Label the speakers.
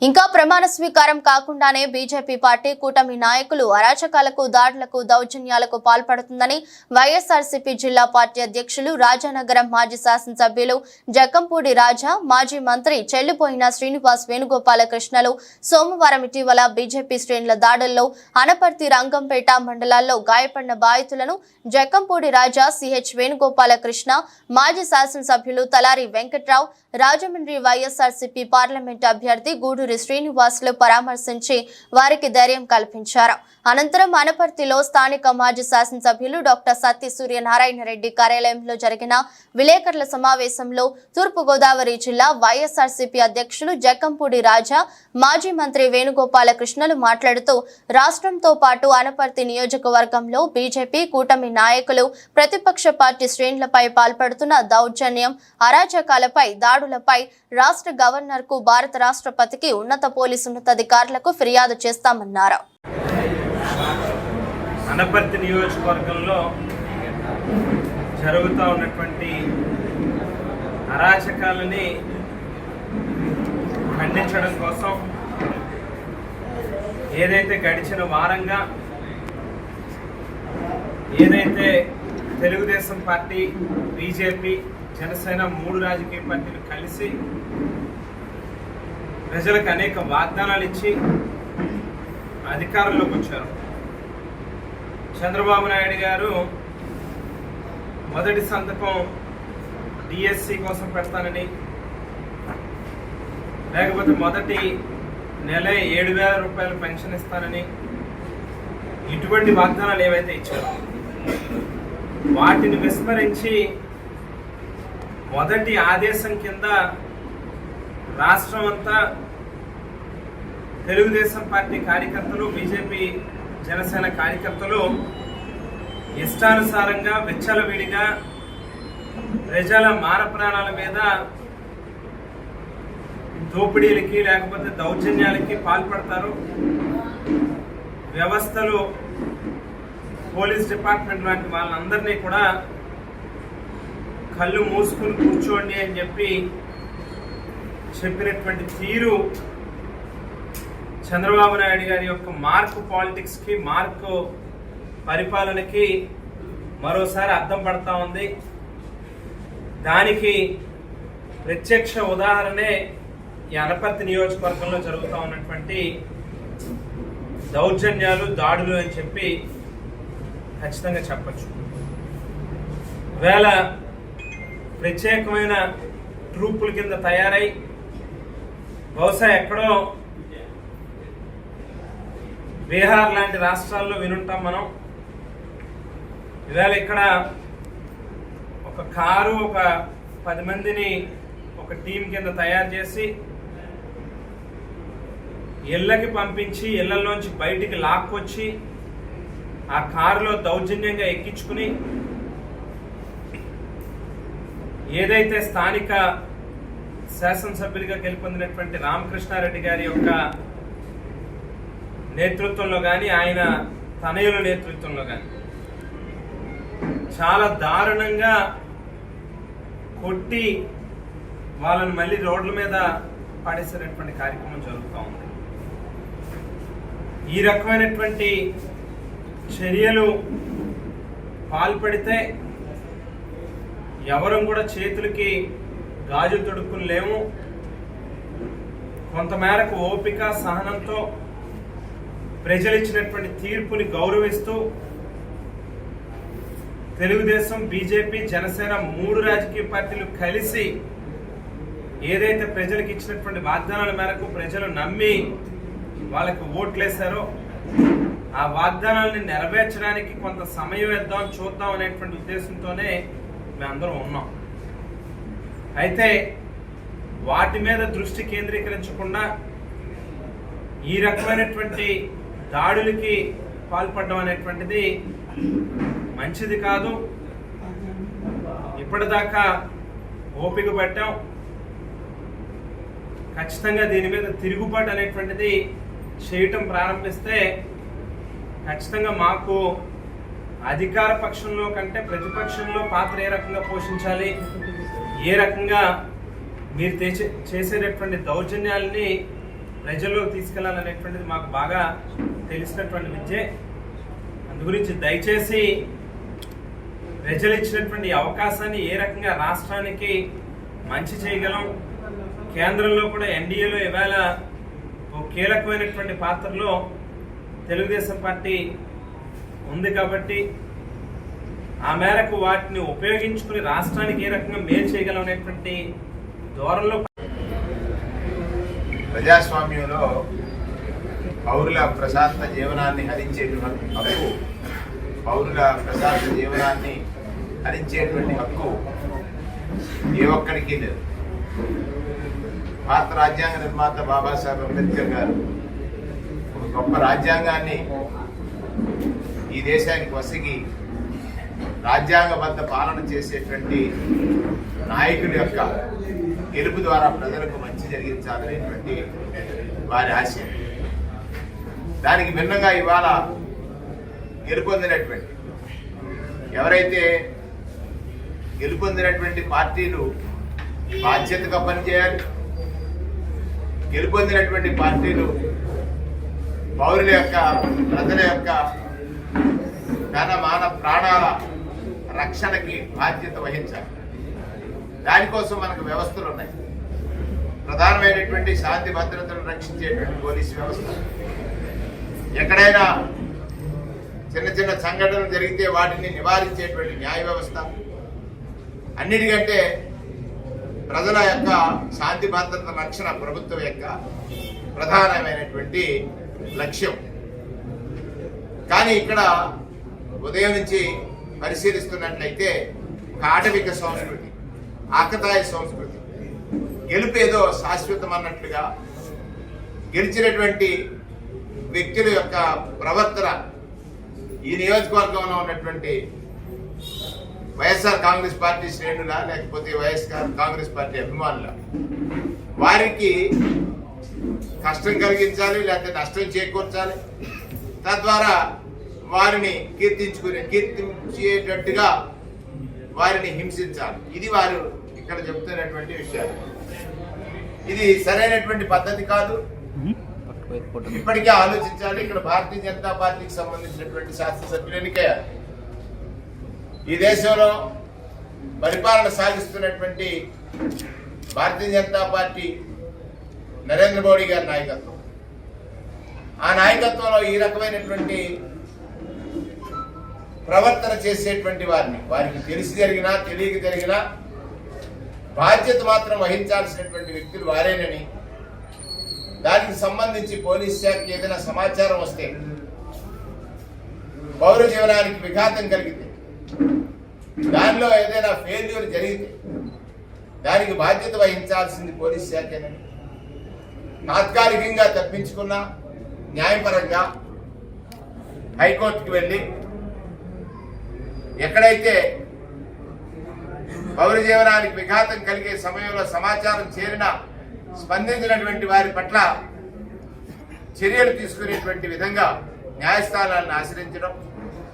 Speaker 1: ఇంకా ప్రమాణ స్వీకారం కాకుండానే బీజేపీ పార్టీ కూటమి నాయకులు అరాచకాలకు, దాడులకు, దౌర్జన్యాలకు పాల్పడుతుందని వైఎస్ఆర్సీపీ జిల్లా పార్టీ అధ్యక్షులు, రాజానగరం మాజీ శాసనసభ్యులు జక్కంపూడి రాజా, మాజీ మంత్రి చెల్లిపోయిన శ్రీనివాస్ వేణుగోపాలకృష్ణలు సోమవారం ఇటీవల బీజేపీ శ్రేణుల దాడుల్లో అనపర్తి, రంగంపేట మండలాల్లో గాయపడిన బాధితులను జక్కంపూడి రాజా, సిహెచ్ వేణుగోపాలకృష్ణ, మాజీ శాసనసభ్యులు తలారి వెంకట్రావు, రాజమండ్రి వైఎస్ఆర్సీపీ పార్లమెంట్ అభ్యర్థి గూడూరి శ్రీనివాసులు పరామర్శించి వారికి ధైర్యం కల్పించారు. అనంతరం అనపర్తిలో స్థానిక మాజీ శాసనసభ్యులు డాక్టర్ సత్తి సూర్యనారాయణ రెడ్డి కార్యాలయంలో జరిగిన విలేకరుల సమావేశంలో తూర్పుగోదావరి జిల్లా వైఎస్ఆర్సీపీ అధ్యక్షులు జక్కంపూడి రాజా, మాజీ మంత్రి వేణుగోపాలకృష్ణలు మాట్లాడుతూ రాష్ట్రంతో పాటు అనపర్తి నియోజకవర్గంలో బీజేపీ కూటమి నాయకులు ప్రతిపక్ష పార్టీ శ్రేణులపై పాల్పడుతున్న దౌర్జన్యం, అరాచకాలపై, దాడులపై రాష్ట్ర గవర్నర్ కు, భారత రాష్ట్రపతికి, ఉన్నత పోలీసు ఉన్నతాధికారులకు ఫిర్యాదు చేస్తామన్నారు.
Speaker 2: అనపర్తి నియోజకవర్గంలో జరుగుతూ ఉన్నటువంటి అరాచకాలని ఖండించడం కోసం ఏదైతే గడిచిన వారంగా ఏదైతే తెలుగుదేశం పార్టీ, బీజేపీ, జనసేన 3 రాజకీయ పార్టీలు కలిసి ప్రజలకు అనేక వాగ్దానాలు ఇచ్చి అధికారంలోకి వచ్చారు. చంద్రబాబు నాయుడు గారు మొదటి సంతకం డిఎస్సి కోసం పెడతానని, లేకపోతే మొదటి నెల 7,000 రూపాయలు పెన్షన్ ఇస్తానని, ఇటువంటి వాగ్దానాలు ఏవైతే ఇచ్చారో వాటిని విస్మరించి మొదటి ఆదేశం కింద రాష్ట్రం అంతా తెలుగుదేశం పార్టీ కార్యకర్తలు, బీజేపీ, జనసేన కార్యకర్తలు ఇష్టానుసారంగా విచ్చలవిడిగా ప్రజల మాన ప్రాణాల మీద దోపిడీలకి లేకపోతే దౌర్జన్యాలకి పాల్పడతారు. వ్యవస్థలు, పోలీస్ డిపార్ట్మెంట్ లాంటి వాళ్ళందరినీ కూడా కళ్ళు మూసుకుని కూర్చోండి అని చెప్పినటువంటి తీరు చంద్రబాబు నాయుడు గారి యొక్క మార్క్ పాలిటిక్స్కి, మార్క్ పరిపాలనకి మరోసారి అద్దం పడతా ఉంది. దానికి ప్రత్యక్ష ఉదాహరణే ఈ అనపర్తి నియోజకవర్గంలో జరుగుతూ ఉన్నటువంటి దౌర్జన్యాలు, దాడులు అని చెప్పి ఖచ్చితంగా చెప్పచ్చు. వేళ ప్రత్యేకమైన ట్రూపుల కింద తయారై బహుశా ఎక్కడో బీహార్ లాంటి రాష్ట్రాల్లో వినుంటాం మనం. ఇవాళ ఇక్కడ ఒక కారు, ఒక 10 మందిని ఒక టీం కింద తయారు చేసి ఇళ్ళకి పంపించి, ఇళ్లలోంచి బయటికి లాక్కొచ్చి ఆ కారులో దౌర్జన్యంగా ఎక్కించుకుని ఏదైతే స్థానిక శాసనసభ్యులుగా గెలుపొందినటువంటి రామకృష్ణారెడ్డి గారి యొక్క నేతృత్వంలో కానీ, ఆయన తనయుల నేతృత్వంలో కానీ చాలా దారుణంగా కొట్టి వాళ్ళని మళ్ళీ రోడ్ల మీద పడేసేటటువంటి కార్యక్రమం జరుగుతూ ఉంది. ఈ రకమైనటువంటి చర్యలు పాల్పడితే ఎవరం కూడా చేతులకి గాజు తొడుక్కుని లేము. కొంతమేరకు ఓపిక, సహనంతో ప్రజలు ఇచ్చినటువంటి తీర్పుని గౌరవిస్తూ తెలుగుదేశం, బీజేపీ, జనసేన 3 రాజకీయ పార్టీలు కలిసి ఏదైతే ప్రజలకు ఇచ్చినటువంటి వాగ్దానాల మేరకు ప్రజలు నమ్మి వాళ్ళకి ఓట్లేశారో ఆ వాగ్దానాలని నెరవేర్చడానికి కొంత సమయం ఇద్దాం, చూద్దాం అనేటువంటి ఉద్దేశంతోనే మేమందరం ఉన్నాం. అయితే వాటి మీద దృష్టి కేంద్రీకరించకుండా ఈ రకమైనటువంటి దాడులకి పాల్పడడం అనేటువంటిది మంచిది కాదు. ఇప్పటిదాకా ఓపిక పట్టాం. ఖచ్చితంగా దీని మీద తిరుగుబాటు అనేటువంటిది చేయటం ప్రారంభిస్తే ఖచ్చితంగా మాకు అధికార పక్షంలో కంటే ప్రతిపక్షంలో పాత్ర ఏ రకంగా పోషించాలి, ఏ రకంగా మీరు చేసేటటువంటి దౌర్జన్యాలని ప్రజల్లోకి తీసుకెళ్లాలనేటువంటిది మాకు బాగా తెలిసినటువంటి విద్యే. అందుగురించి దయచేసి ప్రజలు ఇచ్చినటువంటి అవకాశాన్ని ఏ రకంగా రాష్ట్రానికి మంచి చేయగలం, కేంద్రంలో కూడా ఎన్డీఏలో ఇవాళ ఒక కీలకమైనటువంటి పాత్రలో తెలుగుదేశం పార్టీ ఉంది కాబట్టి ఆ మేరకు వాటిని ఉపయోగించుకుని రాష్ట్రానికి ఏ రకంగా మేలు చేయగలం అనేటువంటి ధోరణిలో
Speaker 3: ప్రజాస్వామ్యంలో పౌరుల ప్రశాంత జీవనాన్ని హరించేటువంటి హక్కు, పౌరుల ప్రశాంత జీవనాన్ని హరించేటువంటి హక్కు ఏ ఒక్కడికి లేదు. భారత రాజ్యాంగ నిర్మాత బాబాసాహెబ్ అంబేద్కర్ గారు ఒక గొప్ప రాజ్యాంగాన్ని ఈ దేశానికి వసిగి రాజ్యాంగబద్ధ పాలన చేసేటువంటి నాయకుడి యొక్క గెలుపు ద్వారా ప్రజలకు మంచి జరిగించాలనేటువంటి వారి ఆశయం. దానికి భిన్నంగా ఇవాళ గెలుపొందినటువంటి ఎవరైతే గెలుపొందినటువంటి పార్టీలు బాధ్యతగా పనిచేయాలి, గెలుపొందినటువంటి పార్టీలు పౌరుల యొక్క ప్రజల యొక్క ధన మాన ప్రాణాల రక్షణకి బాధ్యత వహించాలి. దానికోసం మనకు వ్యవస్థలు ఉన్నాయి. ప్రధానమైనటువంటి శాంతి భద్రతను రక్షించేటువంటి పోలీసు వ్యవస్థ, ఎక్కడైనా చిన్న చిన్న సంఘటనలు జరిగితే వాటిని నివారించేటువంటి న్యాయ వ్యవస్థ, అన్నిటికంటే ప్రజల యొక్క శాంతి భద్రత రక్షణ ప్రభుత్వం యొక్క ప్రధానమైనటువంటి లక్ష్యం. కానీ ఇక్కడ ఉదయం నుంచి పరిశీలిస్తున్నట్లయితే ఒక ఆటవిక సంస్కృతి, ఆకతాయి సంస్కృతి, గెలుపేదో శాశ్వతం అన్నట్లుగా గెలిచినటువంటి వ్యక్తుల యొక్క ప్రవర్తన ఈ నియోజకవర్గంలో ఉన్నటువంటి వైఎస్ఆర్ కాంగ్రెస్ పార్టీ శ్రేణుల లేకపోతే వైఎస్ఆర్ కాంగ్రెస్ పార్టీ అభిమానుల వారికి కష్టం కలిగించాలి, లేకపోతే నష్టం చేకూర్చాలి, తద్వారా వారిని కీర్తించేటట్టుగా వారిని హింసించాలి. ఇది వారు ఇక్కడ చెప్తున్నటువంటి విషయాలు. ఇది సరైనటువంటి పద్ధతి కాదు. ఇప్పటికే ఆలోచించాలి. ఇక్కడ భారతీయ జనతా పార్టీకి సంబంధించినటువంటి శాసనసభ్యులు ఎన్నికయ్యారు. ఈ దేశంలో పరిపాలన సాగిస్తున్నటువంటి భారతీయ జనతా పార్టీ నరేంద్ర మోడీ గారి నాయకత్వం. ఆ నాయకత్వంలో ఈ రకమైనటువంటి ప్రవర్తన చేసేటువంటి వారికి తెలిసి జరిగినా తెలియక జరిగినా బాధ్యత మాత్రం వహించాల్సినటువంటి వ్యక్తులు వారేనని, దానికి సంబంధించి పోలీస్ శాఖకి ఏదైనా సమాచారం వస్తే, పౌర జీవనానికి విఘాతం కలిగితే, దానిలో ఏదైనా ఫెయిల్యూర్ జరిగితే దానికి బాధ్యత వహించాల్సింది పోలీస్ శాఖేనని, తాత్కాలికంగా తప్పించుకున్న న్యాయపరంగా హైకోర్టుకు వెళ్ళి ఎక్కడైతే పౌర జీవనానికి విఘాతం కలిగే సమయంలో సమాచారం చేరినా స్పందించినటువంటి వారి పట్ల చర్యలు తీసుకునేటువంటి విధంగా న్యాయస్థానాలను ఆశ్రయించడం,